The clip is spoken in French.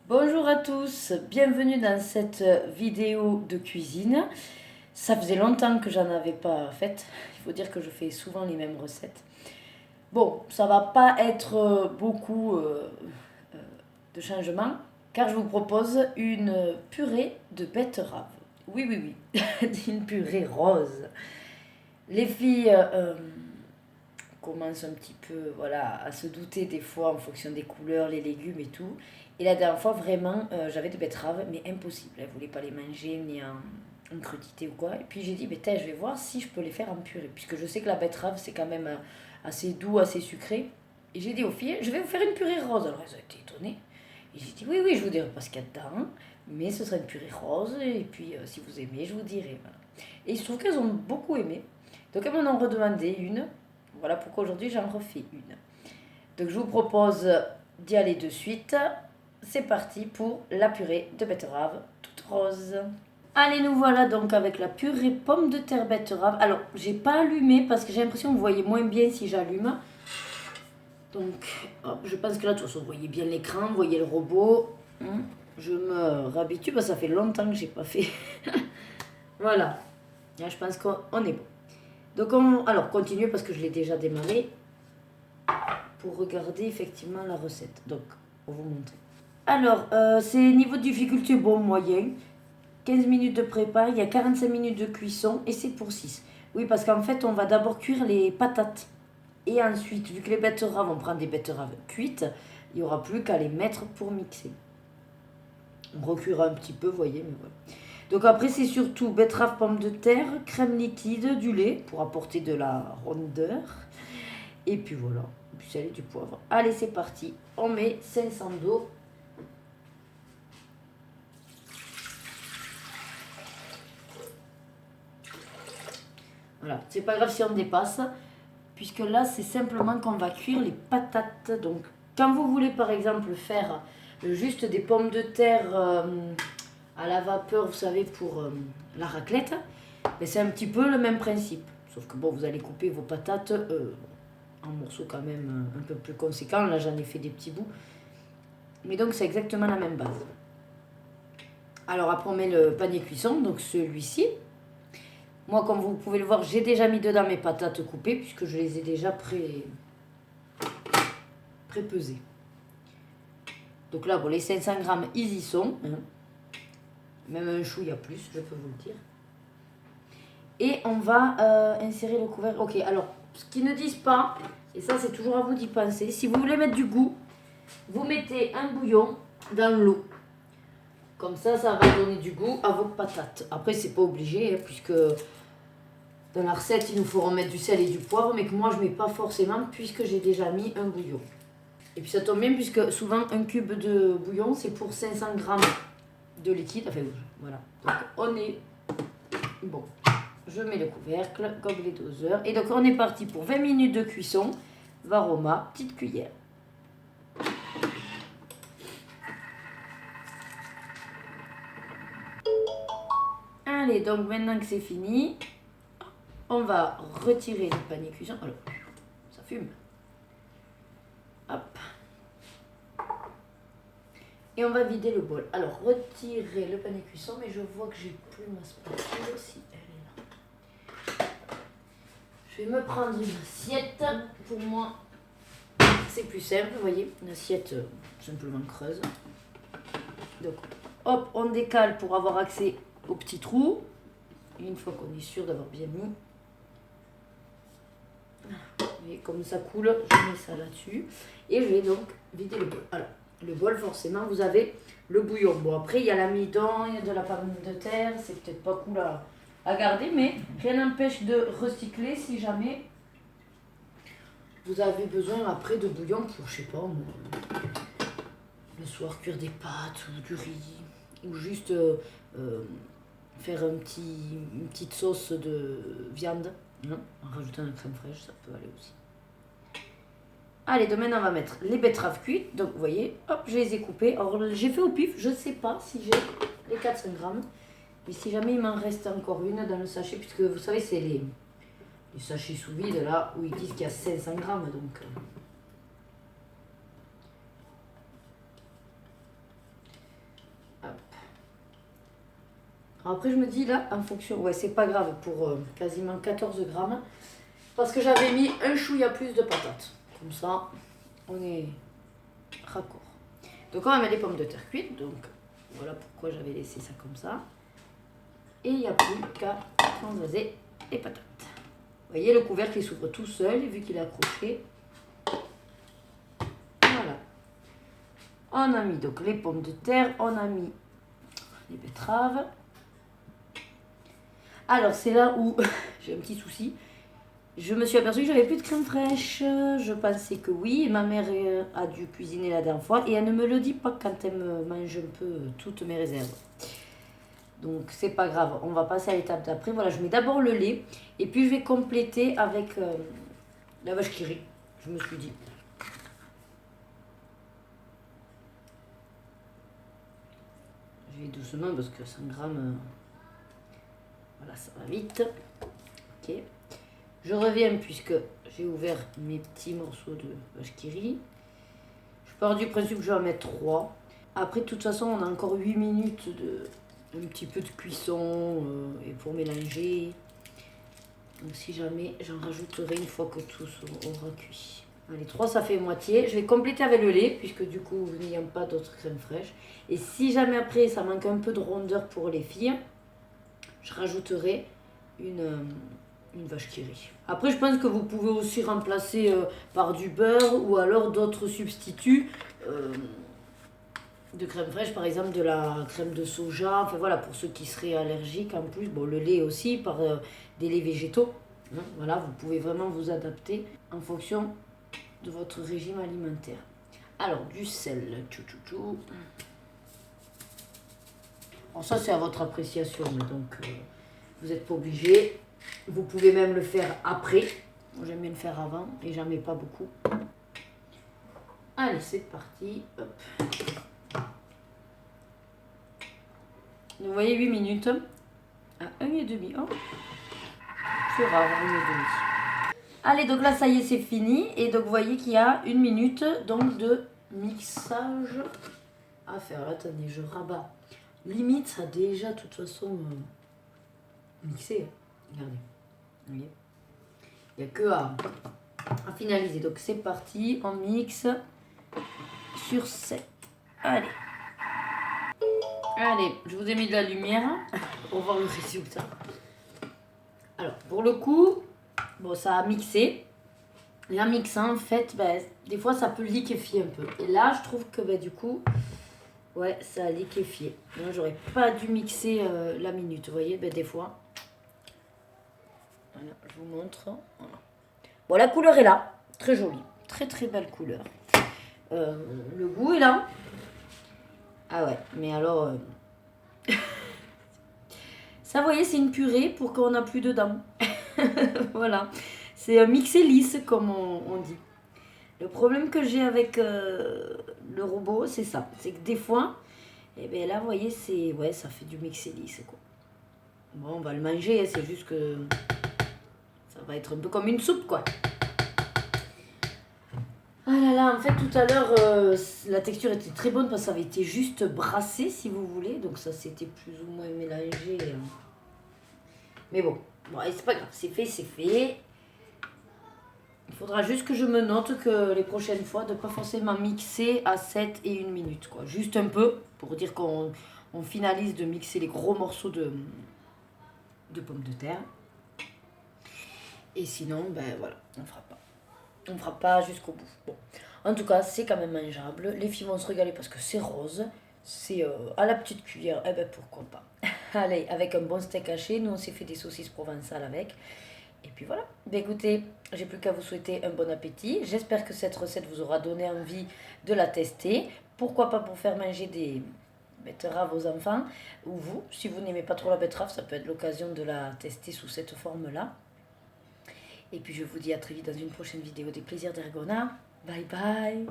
Bonjour à tous, bienvenue dans cette vidéo de cuisine. Ça faisait longtemps que j'en avais pas faite, il faut dire que je fais souvent les mêmes recettes. Bon, ça va pas être beaucoup de changements, car je vous propose une purée de betterave. Oui, oui, oui, une purée rose. Les filles commencent un petit peu voilà, à se douter des fois en fonction des couleurs, les légumes et tout. Et la dernière fois, vraiment, j'avais des betteraves, mais impossible. Elle ne voulait pas les manger, ni en crudité ou quoi. Et puis j'ai dit, je vais voir si je peux les faire en purée, puisque je sais que la betterave, c'est quand même assez doux, assez sucré. Et j'ai dit aux filles, je vais vous faire une purée rose. Alors elles ont été étonnées. Et j'ai dit, oui, oui, je vous dirai pas ce qu'il y a dedans, mais ce sera une purée rose. Et puis, si vous aimez, je vous dirai. Voilà. Et il se trouve qu'elles ont beaucoup aimé. Donc elles m'en ont redemandé une. Voilà pourquoi aujourd'hui j'en refais une. Donc je vous propose d'y aller de suite. C'est parti pour la purée de betterave toute rose. Allez, nous voilà donc avec la purée pomme de terre betterave. Alors, j'ai pas allumé parce que j'ai l'impression que vous voyez moins bien si j'allume. Donc, hop, je pense que là, de toute façon, vous voyez bien l'écran, vous voyez le robot. Je me réhabitue parce que ça fait longtemps que j'ai pas fait. Voilà. Là, je pense qu'on est bon. Donc, alors, continuez parce que je l'ai déjà démarré pour regarder effectivement la recette. Donc, on va vous montrer. Alors, c'est niveau de difficulté bon moyen. 15 minutes de prépa, il y a 45 minutes de cuisson et c'est pour 6. Oui, parce qu'en fait, on va d'abord cuire les patates. Et ensuite, vu que les betteraves, on prend des betteraves cuites, il n'y aura plus qu'à les mettre pour mixer. On recuira un petit peu, vous voyez, mais voilà. Donc après, c'est surtout betterave, pomme de terre, crème liquide, du lait pour apporter de la rondeur. Et puis voilà, et puis sel et du poivre. Allez, c'est parti. On met 500 d'eau. Voilà, c'est pas grave si on dépasse, puisque là, c'est simplement qu'on va cuire les patates. Donc, quand vous voulez, par exemple, faire juste des pommes de terre à la vapeur, vous savez, pour la raclette, mais c'est un petit peu le même principe. Sauf que, bon, vous allez couper vos patates en morceaux quand même un peu plus conséquents. Là, j'en ai fait des petits bouts. Mais donc, c'est exactement la même base. Alors, après, on met le panier cuisson, donc celui-ci. Moi, comme vous pouvez le voir, j'ai déjà mis dedans mes patates coupées, puisque je les ai déjà pré-pesées. Donc là, bon, les 500 grammes, ils y sont. Même un chou, il y a plus, je peux vous le dire. Et on va insérer le couvercle. Ok, alors, ce qu'ils ne disent pas, et ça, c'est toujours à vous d'y penser, si vous voulez mettre du goût, vous mettez un bouillon dans l'eau. Comme ça va donner du goût à vos patates. Après, c'est pas obligé, puisque dans la recette, il nous faut remettre du sel et du poivre, mais que moi, je ne mets pas forcément, puisque j'ai déjà mis un bouillon. Et puis ça tombe bien, puisque souvent, un cube de bouillon, c'est pour 500 grammes de liquide. Enfin, voilà. Donc, on est bon. Je mets le couvercle, gobelet doseur. Et donc, on est parti pour 20 minutes de cuisson. Varoma, petite cuillère. Allez, donc maintenant que c'est fini, on va retirer le panier cuisson. Alors, ça fume. Hop. Et on va vider le bol. Alors, retirer le panier cuisson, mais je vois que j'ai plus ma spatule aussi. Elle est là. Je vais me prendre une assiette. Pour moi, c'est plus simple, vous voyez. Une assiette simplement creuse. Donc, hop, on décale pour avoir accès au petit trou. Et une fois qu'on est sûr d'avoir bien mis. Et comme ça coule, je mets ça là-dessus. Et je vais donc vider le bol. Alors, le bol, forcément, vous avez le bouillon. Bon, après, il y a l'amidon, il y a de la pomme de terre. C'est peut-être pas cool à garder, mais rien n'empêche de recycler si jamais vous avez besoin après de bouillon pour, je sais pas, le soir cuire des pâtes ou du riz. Ou juste faire une petite sauce de viande. En rajoutant une crème fraîche, ça peut aller aussi. Allez, de maintenant, on va mettre les betteraves cuites. Donc, vous voyez, hop, je les ai coupées. Alors, j'ai fait au pif. Je ne sais pas si j'ai les 400 grammes. Mais si jamais il m'en reste encore une dans le sachet, puisque vous savez, c'est les sachets sous vide, là, où ils disent qu'il y a 500 grammes. Donc, Alors après je me dis là, en fonction, ouais c'est pas grave pour quasiment 14 grammes. Parce que j'avais mis un chouïa plus de patates. Comme ça, on est raccord. Donc on va mettre les pommes de terre cuites. Donc voilà pourquoi j'avais laissé ça comme ça. Et il n'y a plus qu'à transvaser les patates. Vous voyez, le couvercle il s'ouvre tout seul vu qu'il est accroché. Voilà. On a mis donc les pommes de terre, on a mis les betteraves. Alors c'est là où j'ai un petit souci. Je me suis aperçue que j'avais plus de crème fraîche. Je pensais que oui. Ma mère a dû cuisiner la dernière fois et elle ne me le dit pas quand elle me mange un peu toutes mes réserves. Donc c'est pas grave. On va passer à l'étape d'après. Voilà, je mets d'abord le lait et puis je vais compléter avec la vache qui rit. Je me suis dit. Je vais doucement parce que 100 grammes, voilà, ça va vite. Ok. Je reviens puisque j'ai ouvert mes petits morceaux de vache qui rit. Je pars du principe que je vais en mettre 3. Après, de toute façon, on a encore 8 minutes un petit peu de cuisson et pour mélanger. Donc si jamais, j'en rajouterai une fois que tout aura cuit. Allez, 3 ça fait moitié. Je vais compléter avec le lait puisque du coup, il n'y a pas d'autres crème fraîche. Et si jamais après, ça manque un peu de rondeur pour les filles, je rajouterai une vache qui rit. Après, je pense que vous pouvez aussi remplacer par du beurre ou alors d'autres substituts de crème fraîche, par exemple de la crème de soja. Enfin voilà, pour ceux qui seraient allergiques en plus. Bon, le lait aussi, par des laits végétaux. Hein, voilà, vous pouvez vraiment vous adapter en fonction de votre régime alimentaire. Alors, du sel. Bon, ça, c'est à votre appréciation, donc vous n'êtes pas obligé. Vous pouvez même le faire après. Moi, j'aime bien le faire avant et j'en mets pas beaucoup. Allez, c'est parti. Hop. Vous voyez, 8 minutes à 1,5. Oh, c'est rare, 1,5. Allez, donc là, ça y est, c'est fini. Et donc, vous voyez qu'il y a 1 minute donc, de mixage à faire. Là, attendez, je rabats. Limite, ça a déjà, de toute façon, mixé. Regardez. Vous voyez, il n'y a que à finaliser. Donc, c'est parti. On mixe sur 7. Allez. Allez, je vous ai mis de la lumière. On va voir le résultat. Alors, pour le coup, bon, ça a mixé. Et en mixant, en fait, ben, des fois, ça peut liquéfier un peu. Et là, je trouve que, ben, du coup, ouais, ça a liquéfié. Moi, j'aurais pas dû mixer la minute. Vous voyez, ben, des fois. Voilà, je vous montre. Voilà. Bon, la couleur est là. Très jolie. Très, très belle couleur. Le goût est là. Ah ouais, mais alors... ça, vous voyez, c'est une purée pour qu'on n'a plus de dents. Voilà. C'est mixé lisse, comme on dit. Le problème que j'ai avec le robot, c'est ça. C'est que des fois, et bien là, vous voyez, c'est... Ouais, ça fait du mixé lisse, quoi. Bon, on va le manger, c'est juste que... ça va être un peu comme une soupe, quoi. Ah là là, en fait, tout à l'heure, la texture était très bonne parce que ça avait été juste brassé, si vous voulez. Donc ça s'était plus ou moins mélangé. Mais bon, c'est pas grave, c'est fait, c'est fait. Il faudra juste que je me note que les prochaines fois, de ne pas forcément mixer à 7 et 1 minute, quoi. Juste un peu, pour dire qu'on finalise de mixer les gros morceaux de pommes de terre. Et sinon, ben voilà, on fera pas. On fera pas jusqu'au bout. Bon. En tout cas, c'est quand même mangeable. Les filles vont se régaler parce que c'est rose. C'est à la petite cuillère. Eh ben pourquoi pas. Allez, avec un bon steak haché. Nous, on s'est fait des saucisses provençales avec. Et puis voilà. Ben, écoutez, j'ai plus qu'à vous souhaiter un bon appétit. J'espère que cette recette vous aura donné envie de la tester. Pourquoi pas pour faire manger des betteraves aux enfants. Ou vous, si vous n'aimez pas trop la betterave, ça peut être l'occasion de la tester sous cette forme-là. Et puis je vous dis à très vite dans une prochaine vidéo des plaisirs d'Ergona. Bye bye.